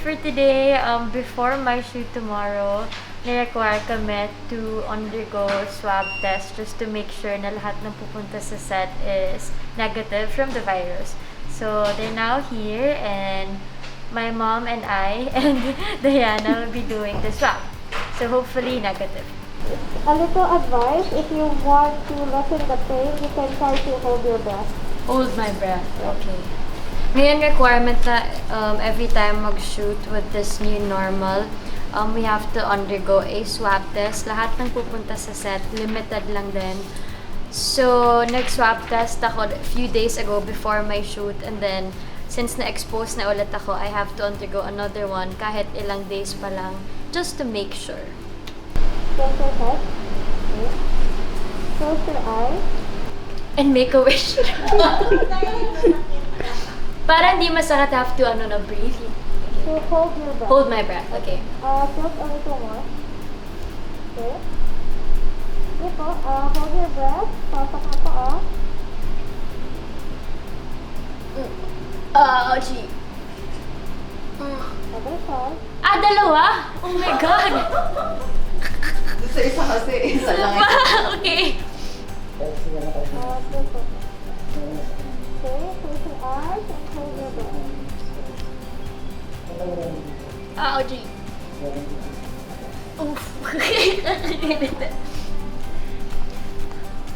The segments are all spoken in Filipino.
for today, before my shoot tomorrow, ni-require kami to undergo swab test just to make sure na lahat ng pupunta sa set is negative from the virus. So, they're now here and my mom and I and Diana will be doing the swab. So, hopefully negative. A little advice, if you want to lessen the pain, you can try to hold your breath. Hold my breath. Okay. Ngayon, requirement na every time mag-shoot with this new normal, we have to undergo a swab test. Lahat ng pupunta sa set, limited lang din. So, nag-swab test ako a few days ago before my shoot, and then, since na-expose na ulit ako, I have to undergo another one kahit ilang days pa lang, just to make sure. Close your head. Okay. Close your eyes. And make a wish. Para hindi masakit, have to breathe. So hold your breath. Hold my breath. Okay. Just a little more. Okay. Sige po. Hold your breath. Pasok na po, Gee. Okay, pause. Dalawa? Oh my God! Sa isa kasi, isa lang. Okay. Sige po. Okay, close your eyes and hold your breath. Gee. Oof.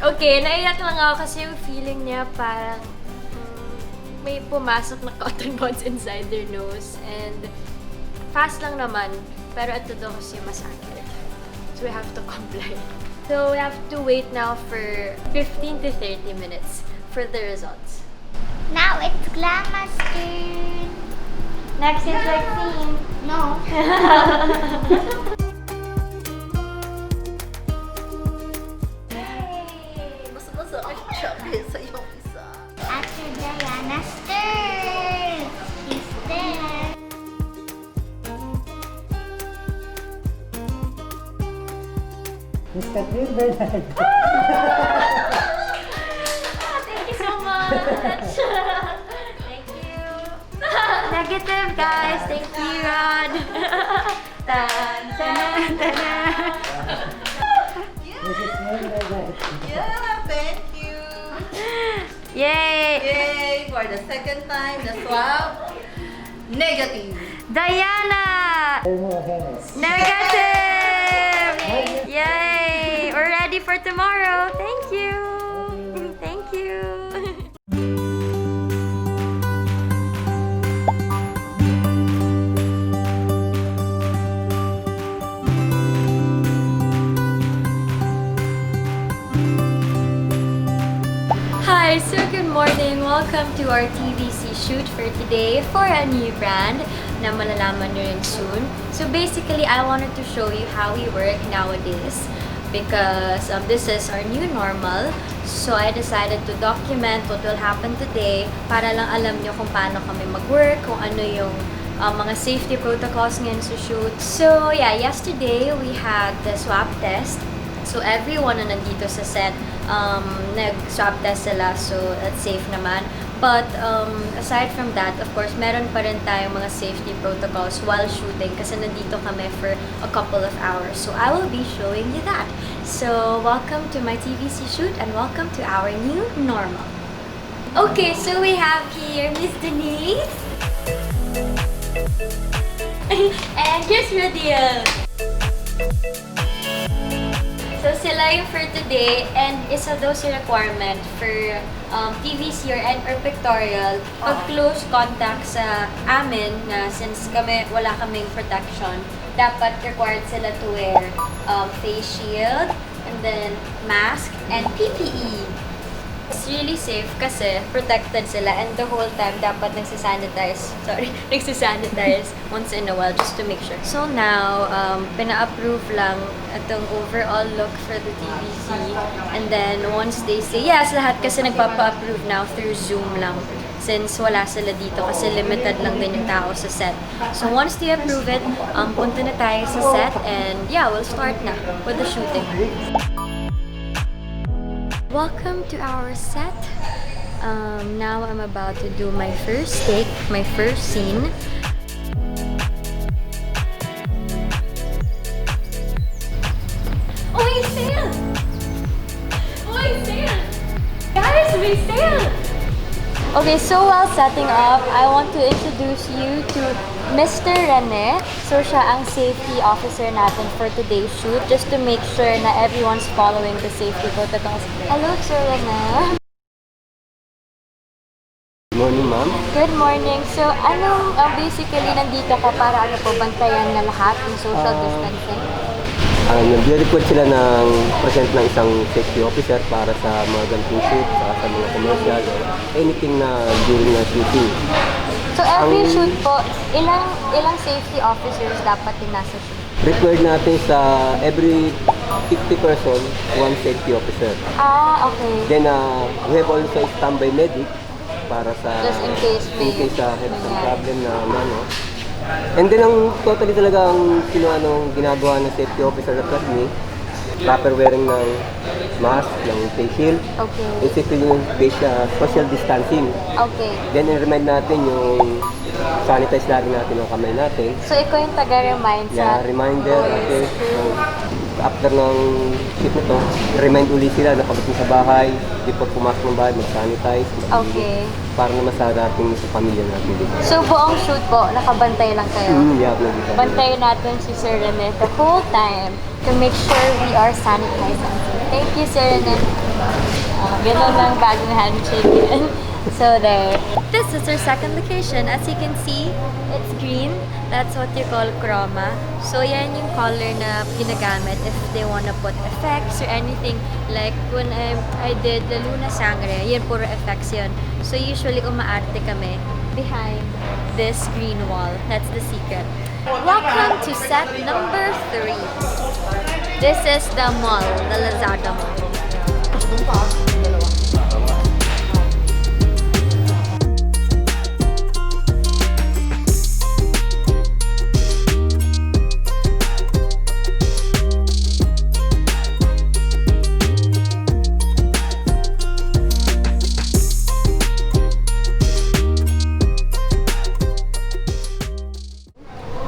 Okay, naiyak lang ako kasi yung feeling niya parang may pumasok na cotton buds inside their nose, and fast lang naman, pero ito daw kasi masakit. So we have to comply. So we have to wait now for 15 to 30 minutes for the results. Now it's Glama's turn. Next is vaccine. No. Mas masakit siya kaysa yung isa. After Diana's turn. He's there. Miss Kathryn, Bernardo. Thank you so much. Thank you. Negative, guys. Thank you, Rod. Tan, tan, tan. Mrs. Bernardo. Yeah, thank you. Yay! Yay! For the second time, the swab, negative. Diana! Negative! Yay! We're ready for tomorrow. Thank you. Thank you. Hi, so good morning. Welcome to our TVC shoot for today for a new brand na malalaman nyo rin soon. So basically, I wanted to show you how we work nowadays because this is our new normal. So I decided to document what will happen today para lang alam nyo kung paano kami mag-work, kung ano yung mga safety protocols ngayon sa shoot. So yeah, yesterday we had the swab test. So everyone na nandito sa set, nag-swab test sila, so that's safe naman. But aside from that, of course, meron pa rin tayong mga safety protocols while shooting kasi nandito kami for a couple of hours. So I will be showing you that. So welcome to my TVC shoot and welcome to our new normal. Okay, so we have here Miss Denise. And here's Radiel. So sila yung for today, and isa daw si requirement for TVC or pictorial, pag close contact sa amin na since wala kaming protection, dapat required sila to wear face shield, and then mask, and PPE. It's really safe kasi protected sila, and the whole time dapat nagsisanitize once in a while just to make sure. So now, pina-approve lang itong overall look for the TVC, and then once they say yes, lahat kasi nagpapa-approve now through Zoom lang since wala sila dito kasi limited lang din yung tao sa set. So once they approve it, punta na tayo sa set, and yeah, we'll start na with the shooting. Welcome to our set. Now I'm about to do my first take, my first scene. Okay, so while setting up, I want to introduce you to Mr. Rene. So siya ang safety officer natin for today's shoot just to make sure na everyone's following the safety protocols. Hello, Sir Rene. Good morning, ma'am. Good morning. So, basically nandito ka para bantayan na lahat ng social distancing? Nag-record sila ng present ng isang safety officer para sa mga ganitong shoot, sa mga commercial, or anything na during na shooting. So, every shoot po, ilang safety officers dapat din nasa shoot? Required natin sa every 50 person, one safety officer. Okay. Then, we have also a standby medic para sa Just in case may have some problem na ano. And then ang totally talaga ang ginagawa ng safety officer at Kathniel, proper wearing ng mask, ng face shield. Okay. Basically yung social distancing. Okay. Then i-remind natin yung sanitize lagi natin ang kamay natin. So, ikaw yung taga-remind sa... Yeah, reminder. Okay. So, after ng shoot na to, remind ulit sila na pagdating sa bahay, before pumasok ng bahay, mag-sanitize. Okay. Para naman sa dating sa pamilya natin dito. So, buong shoot po, nakabantay lang kayo? Yeah, nandito. Bantayan natin si Sir Rene the whole time to make sure we are sanitizing. Thank you, Sir Rene. Ganun lang bagong handshake yan. So there. This is our second location. As you can see, it's green. That's what you call chroma. So yan yung color na ginagamit if they wanna put effects or anything. Like when I did the Luna Sangre, yun puro effects yun. So usually umaarte kami behind this green wall. That's the secret. Welcome to set number 3. This is the mall, the Lazada Mall.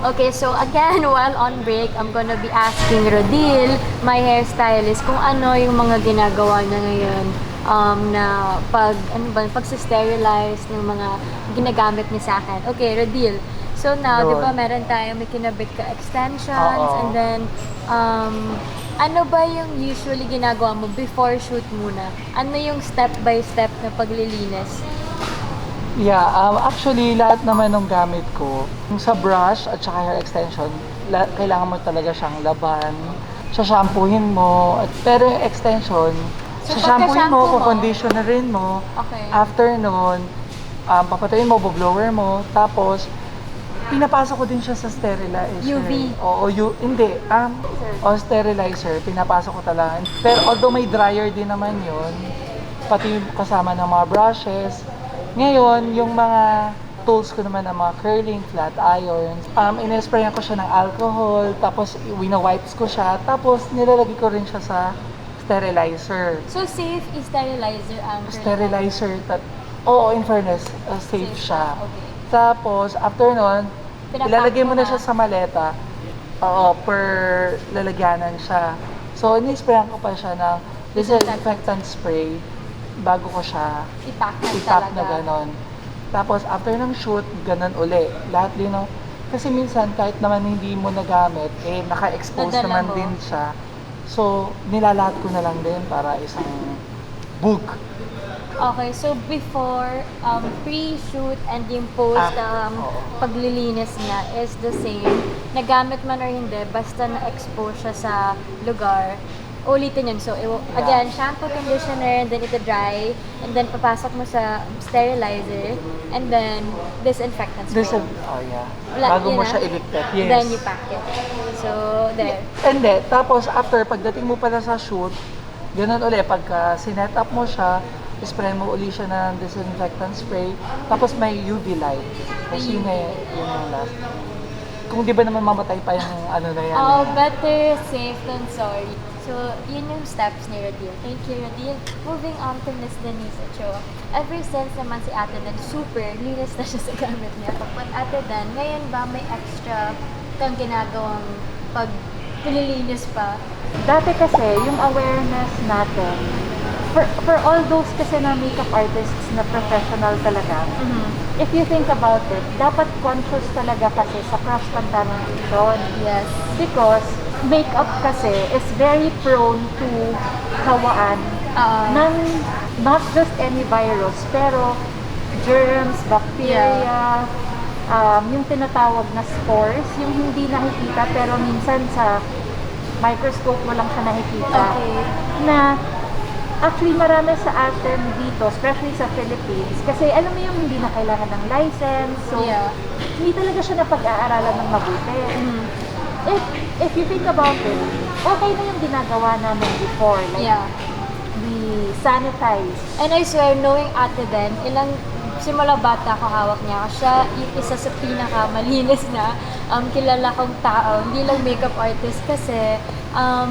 Okay, so again, while on break, I'm gonna be asking Rodil, my hairstylist, kung ano yung mga ginagawa niya ngayon na pag-sterilize ng mga ginagamit niya sa akin. Okay, Rodil. So now, di ba meron tayo, may kinabit ka extensions, and then, ano ba yung usually ginagawa mo before shoot muna? Ano yung step-by-step na paglilinis? Yeah, actually lahat naman ng gamit ko, yung sa brush at saka hair extension, kailangan mo talaga siyang laban. Sa-shampoohin mo, pero yung extension, So, sa-shampoohin mo, pagka-shampoo mo, conditionerin mo. Okay. After nun, papatayin mo, blower mo, tapos pinapasok ko din siya sa sterilizer. UV? Oo, hindi. Sterilizer, pinapasok ko talaga. Pero although may dryer din naman yun, pati kasama ng mga brushes. Ngayon, yung mga tools ko naman ng mga curling, flat irons, in-sprayan ko siya ng alcohol, tapos wina-wipes ko siya, tapos nilalagay ko rin siya sa sterilizer. So, safe sterilizer ang Sterilizer, oo, in fairness, safe siya. Okay. Tapos, after nun, Pinapack ilalagay mo mo na. na siya sa maleta. Oo, per lalagyanan siya. So, ini-sprayan ko pa siya ng disinfectant spray bago ko siya ipack na ganon. Tapos, after ng shoot, ganon uli. Lahat din, no? Kasi minsan, kahit naman hindi mo nagamit, naka-expose Nadala naman mo. din siya. So, nilalahat ko na lang din para isang book. Okay, so before, pre-shoot and yung post, Oo. paglilinis niya is the same. Nagamit man or hindi, basta na-expose siya sa lugar, ulitin yun. So, again, shampoo, conditioner, and then ito dry, and then papasok mo sa sterilizer, and then disinfectant spray. Wala, Bago yun mo na. siya iligpit. Yes. Then you pack it. So, there. Hindi. Tapos, after, pagdating mo pala sa shoot, ganun uli, pagka sinet up mo siya, spray mo uli siya ng disinfectant spray, tapos may UV light. Kasi yun yung last. Kung di ba naman mamatay pa yung ano na yan. Better safe than sorry. So, yun yung steps ni Rodil. Thank you, Rodil. Moving on to Miss Denise Ochoa. Ever since naman si Ate Dan, super linis na siya sa gamit niya. But Ate Dan, ngayon ba may extra kang ginagawang paglilinis pa? Dati kasi, yung awareness natin, for all those kasi na makeup artists na professional talaga, if you think about it, dapat conscious talaga kasi sa cross-contamination. Yes. Because makeup kasi is very prone to hawaan ng not just any virus, pero germs, bacteria, yung tinatawag na spores, yung hindi nakikita pero minsan sa microscope mo lang siya nakikita. Okay. Na actually marami sa atin dito, especially sa Philippines, kasi alam mo yung hindi na kailangan ng license, so hindi talaga siya napag-aaralan ng mabuti. If you think about it, okay na yung ginagawa namin before, like we sanitize. And I swear, knowing Ate Ben, simula bata ako hawak niya. Siya yung isa sa pinakamalinis na kilala kong tao. Hindi lang makeup artist kasi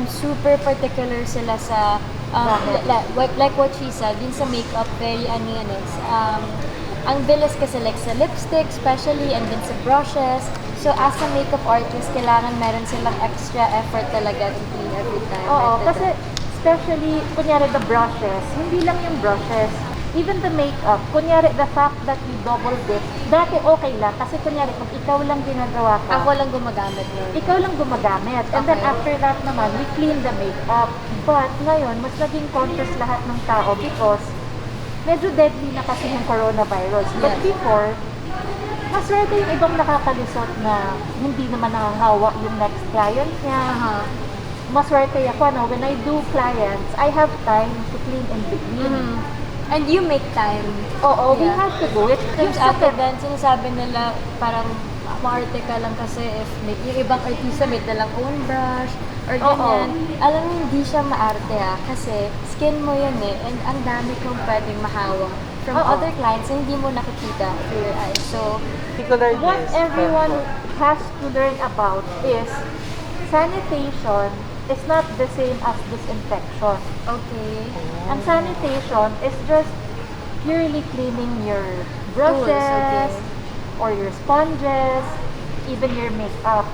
super particular sila sa like what she said, din sa makeup, very ang bilis kasi like sa lipstick especially and then sa brushes. So as a makeup artist, kailangan meron silang extra effort talaga to clean every time. Oo, kasi especially, kunyari the brushes, hindi lang yung brushes, even the makeup, kunyari the fact that we double dip, dati okay lang, kasi kunyari kung ikaw lang ginagawa ka, Ako lang gumagamit nun. ikaw lang gumagamit. And then Okay. after that naman, we clean the makeup. But ngayon, mas naging conscious lahat ng tao because medyo deadly na kasi yung coronavirus. But Yes. before, maswerte yung ibang nakakalisot na hindi naman nakahawa yung next client niya. Maswerte ako, when I do clients, I have time to clean in between. And you make time. Oo, we Yeah. have to do it. Yung Ate Ben, sinasabi nila parang maarte ka lang kasi if yung ibang artista may dalang own brush or ganyan. Alam mo, hindi siya maarte kasi skin mo yun and ang dami kong pwedeng mahawak from other clients na hindi mo nakikita through your eyes. So, Particular What this, everyone has to learn about is sanitation is not the same as disinfection. okay. Ang sanitation is just purely cleaning your brushes or your sponges, even your makeup.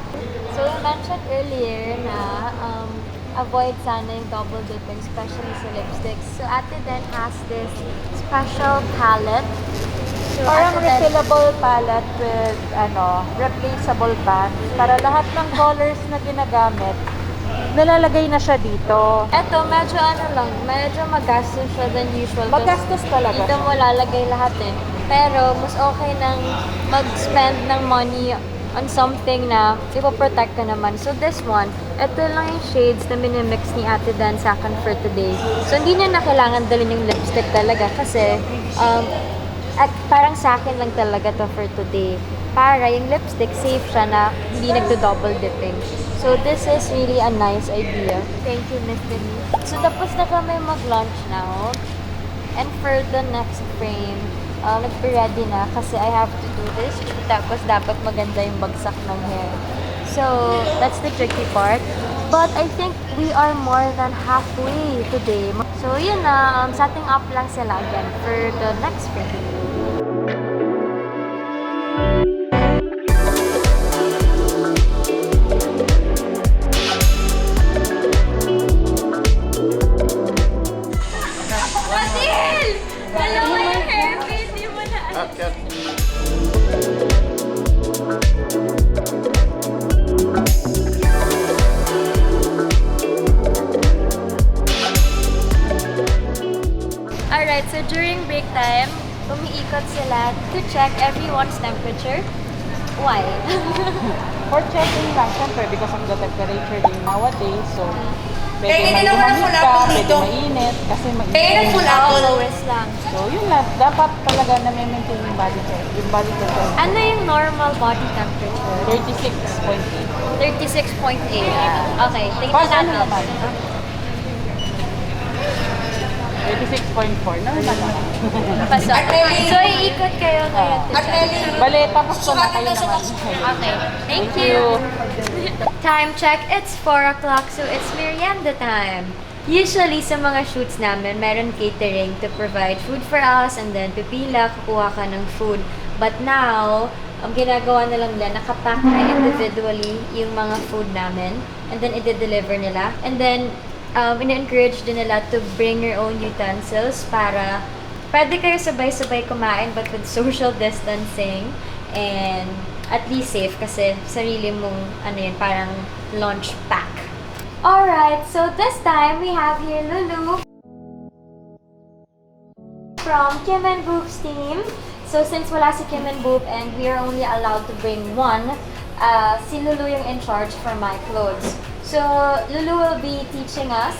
So, you mentioned earlier na avoid sana yung double dipping, especially sa lipsticks. So, Ate Den has this special palette. So, Parang Ate Den, refillable palette with replaceable band para lahat ng colors na ginagamit nalalagay na siya dito. eto, medyo magastos siya than usual. Magastos talaga Dito siya. mo lalagay lahat Pero, mas okay nang mag-spend ng money on something na ipoprotect ka naman. So, this one, ito lang yung shades na minimix ni Ate Dan sa akin for today. So, hindi niya na kailangan dalhin yung lipstick talaga kasi at parang sa akin lang talaga to for today. Para yung lipstick, safe siya na hindi nagdo-double dipping. So, this is really a nice idea. Thank you, Miss Denise. So, tapos na kami mag-lunch now. And for the next frame, nagpe-ready na kasi I have to do this. Tapos, dapat maganda yung bagsak ng hair. So, that's the tricky part. But I think we are more than halfway today. So, yun na. Setting up lang sila again for the next frame. Dalawa yung hairpin, di mo na Alright, so during break time, umiikot sila to check everyone's temperature. Why? For checking lang, syempre, because of the temperature din nowadays, so pwede Kaya hindi naman magumamit full ka, apple pwede dito. mainit, kasi mainit. Kaya nag full apple. Lowest lang. So, yun lang. Dapat talaga na-maintain yung body temperature. Yung body temperature. Ano yung normal body temperature? 36.8. 36.8. Okay, tingnan Pag ano natin. naman? 36.4. Normal naman. Pasok. So, iikot kayo ngayon to At check. Nelly, Bale, tapos ko na sukatin kayo daw sa naman. Okay, thank you. Time check, it's 4 o'clock, so it's merienda time. Usually, sa mga shoots namin, meron catering to provide food for us and then pipila, kukuha ka ng food. But now, ang ginagawa na lang nila, nakapack na individually yung mga food namin and then i-deliver nila. And then, ina-encourage din nila to bring your own utensils para pwede kayo sabay-sabay kumain but with social distancing and at least safe kasi sarili mong parang lunch pack. Alright, so this time we have here Lulu from Kim and Boop's team. So since wala si Kim and Boop and we are only allowed to bring one, si Lulu yung in charge for my clothes. So Lulu will be teaching us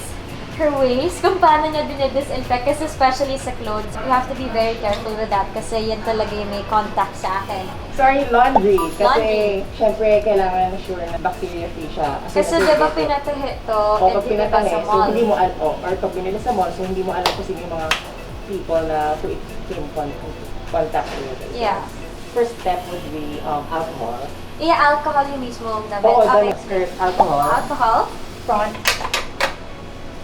her ways kung paano niya dinedisinfect kasi especially sa clothes. You have to be very careful with that kasi yan talaga yung may contact sa akin. Sorry, laundry. Kasi, Laundry. syempre, kailangan sure na bacteria-free siya. Kasi di ba pinatahi to O, and pag di ba pinatahe, sa so mall? hindi mo alam, or pag binili sa mall, so hindi mo alam kung sino yung mga people na to came contact with. Yeah. First step would be alcohol. Yeah, alcohol yung mismo na Oo, okay. then first alcohol. Alcohol? Front.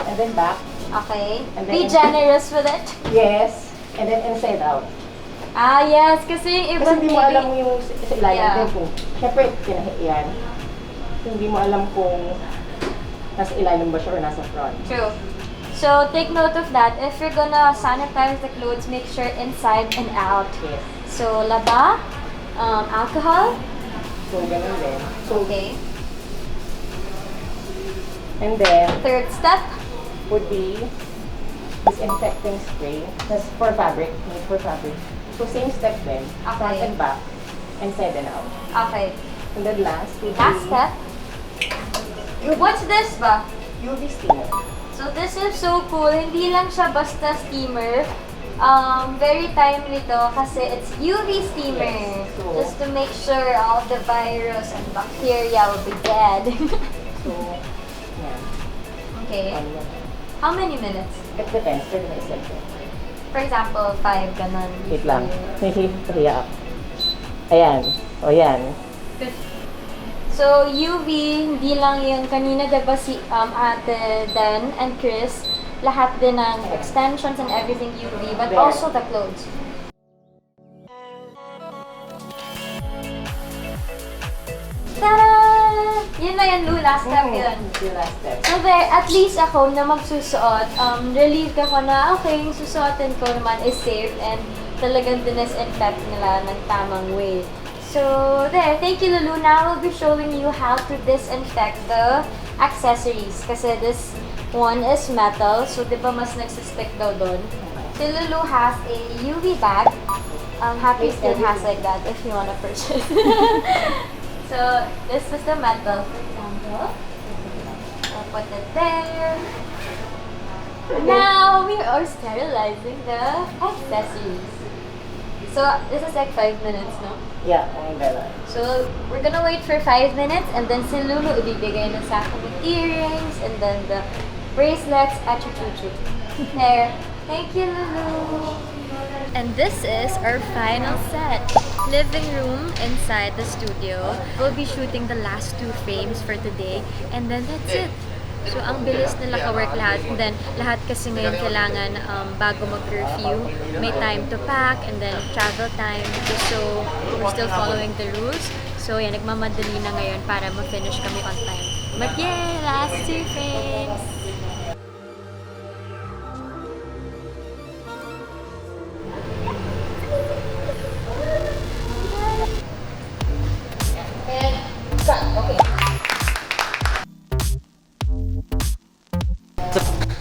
And then back. Okay. And Be then- generous with it. Yes. And then inside out. Ah, yes. Kasi yung iba Kasi hindi mo alam yung sa ilalim Yeah. din kung, syempre, yan. So, hindi mo alam kung nasa ilalim ba siya or nasa front. True. So, take note of that. If you're gonna sanitize the clothes, make sure inside and out. Yes. So, laba, alcohol, So, ganun din. So, okay. and then, Third step, would be disinfecting spray. That's for fabric, made for fabric. So, same step then, front Okay. and back, inside and out. okay. And then last would Last be step, what's this ba? UV steamer. So, this is so cool. Hindi lang siya basta steamer. Very timely to kasi it's UV steamer. Yes. So- Just to make sure all the virus and bacteria will be dead. So, yeah. Okay. Ano, How many minutes? it depends, pero may step. For example, 5, ganun. Wait lang. Nahihiya ako. Ayan. O yan. Good. So, UV, hindi lang yung kanina diba si Ate Den and Chris, lahat din ng extensions and everything UV, but There. also the clothes. Tada! Yun na yan, Lu. Last step yun. It's your last step. So there, at least ako na magsusuot, relieved ako na, okay, yung susuotin ko naman is safe and talagang disinfect nila ng tamang way. So there, thank you Lulu. Now we'll be showing you how to disinfect the accessories. Kasi this one is metal, so di ba mas nagsuspect daw doon. So Lulu has a UV bag. Happy still has like that if you wanna purchase. So this is the metal, for example. I'll put it there. Now we are sterilizing the accessories. So this is like 5 minutes, no? Yeah, ang gala. So we're gonna wait for 5 minutes and then si Lulu ibibigay na sa akin with earrings and then the bracelets at chuchu. There. Thank you, Lulu. And this is our final set. Living room inside the studio. We'll be shooting the last 2 frames for today and then that's it. So, ang bilis nila ka-work lahat. And then, lahat kasi ngayon kailangan bago mag-curfew, may time to pack and then travel time. So, we're still following the rules. So, yan, nagmamadali na ngayon para ma-finish kami on time. But yeah, last 2 frames!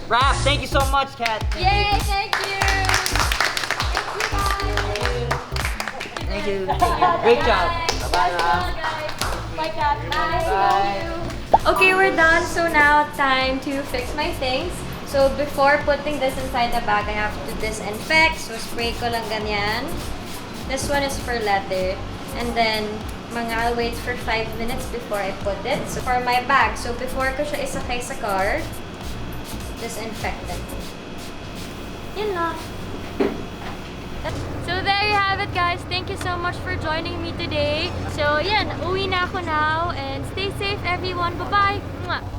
Rap, thank you so much, Kat. Yay! Thank you! Thank you. Great job. Bye-bye, guys. Bye, Kath. Bye. Okay, we're done. So now time to fix my things. So before putting this inside the bag, I have to disinfect. So spray ko lang ganyan. This one is for leather. And then, I'll wait for 5 minutes before I put it. So for my bag, so before ko siya isakay sa car, disinfectant. Yun lang. So there you have it, guys. Thank you so much for joining me today. So yan, uwi na ako now and stay safe everyone. Bye-bye!